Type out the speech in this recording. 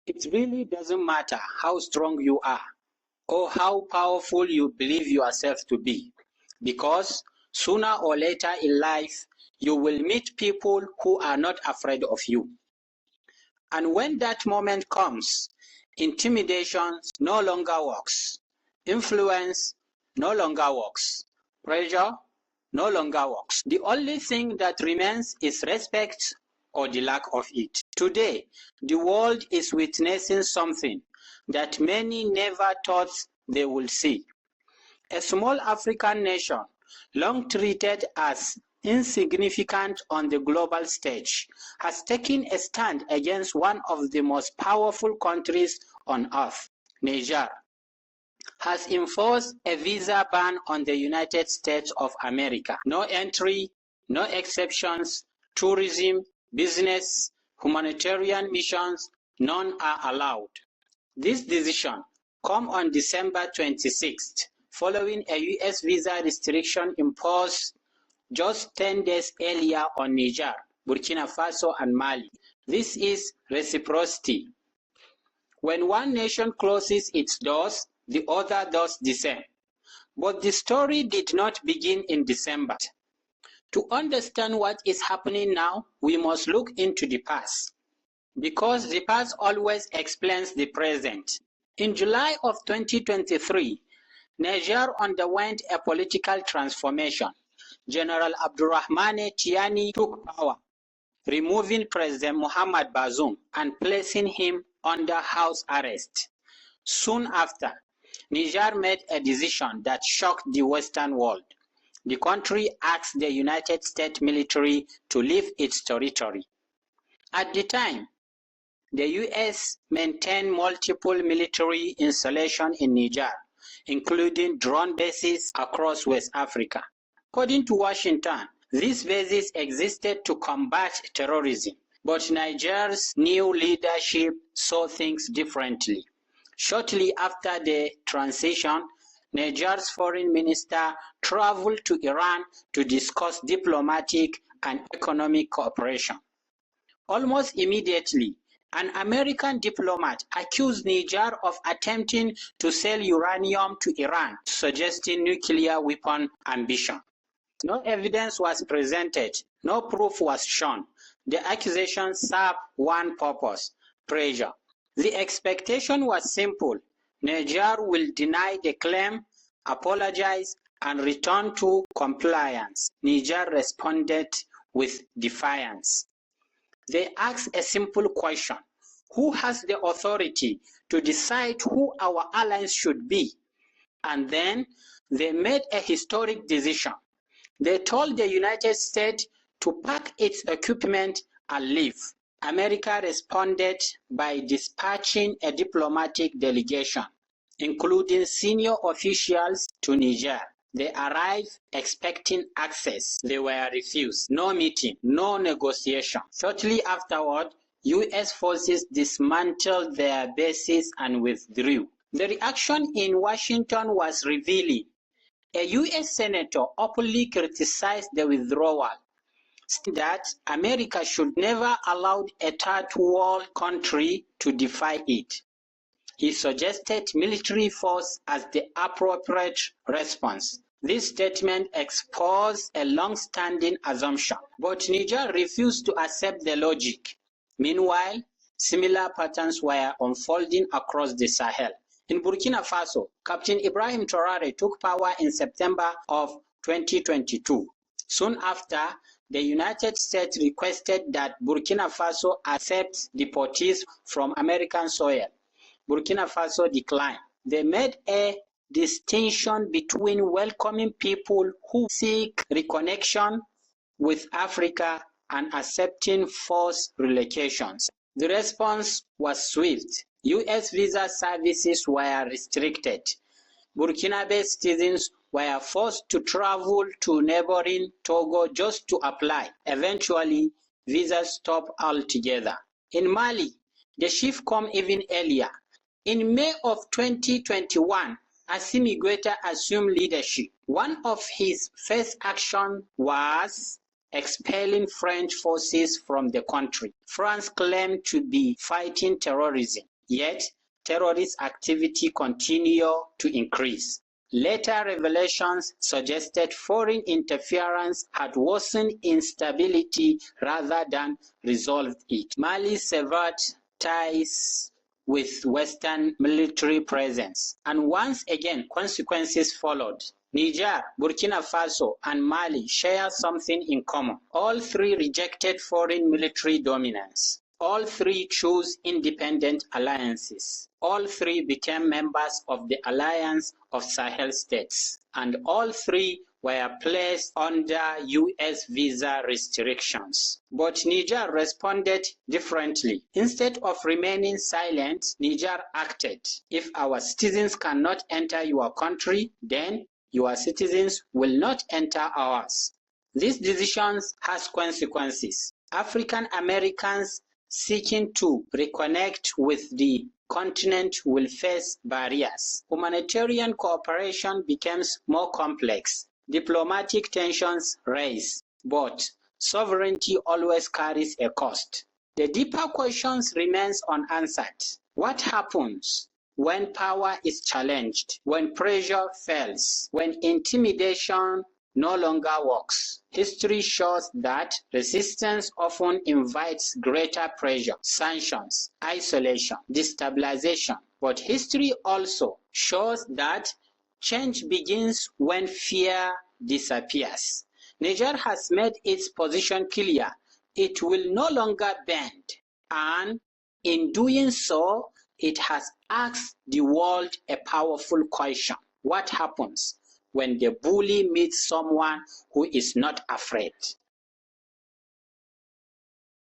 It really doesn't matter how strong you are or how powerful you believe yourself to be, because sooner or later in life you will meet people who are not afraid of you. And when that moment comes, intimidation no longer works, influence no longer works, pressure no longer works. The only thing that remains is respect or the lack of it. Today, the world is witnessing something that many never thought they would see. A small African nation, long treated as insignificant on the global stage, has taken a stand against one of the most powerful countries on earth. Niger has enforced a visa ban on the United States of America. No entry, no exceptions, tourism, business, humanitarian missions, none are allowed. This decision comes on December 26th, following a U.S. visa restriction imposed just 10 days earlier on Niger, Burkina Faso, and Mali. This is reciprocity. When one nation closes its doors, the other does the same. But the story did not begin in December. To understand what is happening now, we must look into the past, because the past always explains the present. In July of 2023, Niger underwent a political transformation. General Abdurrahmane Tiani took power, removing President Mohamed Bazoum and placing him under house arrest. Soon after, Niger made a decision that shocked the Western world. The country asked the United States military to leave its territory. At the time, the U.S. maintained multiple military installations in Niger, including drone bases across West Africa. According to Washington, these bases existed to combat terrorism, but Niger's new leadership saw things differently. Shortly after the transition, Niger's foreign minister traveled to Iran to discuss diplomatic and economic cooperation. Almost immediately, an American diplomat accused Niger of attempting to sell uranium to Iran, suggesting nuclear weapon ambition. No evidence was presented, no proof was shown. The accusation served one purpose: pressure. The expectation was simple: Niger will deny the claim, apologize, and return to compliance. Niger responded with defiance. They asked a simple question: who has the authority to decide who our allies should be? And then they made a historic decision. They told the United States to pack its equipment and leave. America responded by dispatching a diplomatic delegation, including senior officials, to Niger. They arrived expecting access. They were refused. No meeting, no negotiation. Shortly afterward, U.S. forces dismantled their bases and withdrew. The reaction in Washington was revealing. A U.S. senator openly criticized the withdrawal, saying that America should never allow a third world country to defy it. He suggested military force as the appropriate response. This statement exposed a long-standing assumption, but Niger refused to accept the logic. Meanwhile, similar patterns were unfolding across the Sahel. In Burkina Faso, Captain Ibrahim Traoré took power in September of 2022. Soon after, the United States requested that Burkina Faso accept deportees from American soil. Burkina Faso declined. They made a distinction between welcoming people who seek reconnection with Africa and accepting forced relocations. The response was swift. U.S. visa services were restricted. Burkinabe citizens were forced to travel to neighboring Togo just to apply. Eventually, visas stopped altogether. In Mali, the shift came even earlier. In May of 2021, Assimi Goïta assumed leadership. One of his first actions was expelling French forces from the country. France claimed to be fighting terrorism. Yet, terrorist activity continued to increase. Later revelations suggested foreign interference had worsened instability rather than resolved it. Mali severed ties with Western military presence, and once again consequences followed. Niger, Burkina Faso, and Mali share something in common. All three rejected foreign military dominance. All three chose independent alliances. All three became members of the Alliance of Sahel States, and all three were placed under US visa restrictions. But Niger responded differently. Instead of remaining silent, Niger acted. If our citizens cannot enter your country, then your citizens will not enter ours. This decision has consequences. African Americans seeking to reconnect with the continent will face barriers. Humanitarian cooperation becomes more complex. Diplomatic tensions rise, but sovereignty always carries a cost. The deeper questions remains unanswered. What happens when power is challenged, when pressure fails, when intimidation no longer works? History shows that resistance often invites greater pressure, sanctions, isolation, destabilization. But history also shows that change begins when fear disappears. Niger has made its position clear. It will no longer bend, and in doing so, it has asked the world a powerful question. What happens when the bully meets someone who is not afraid?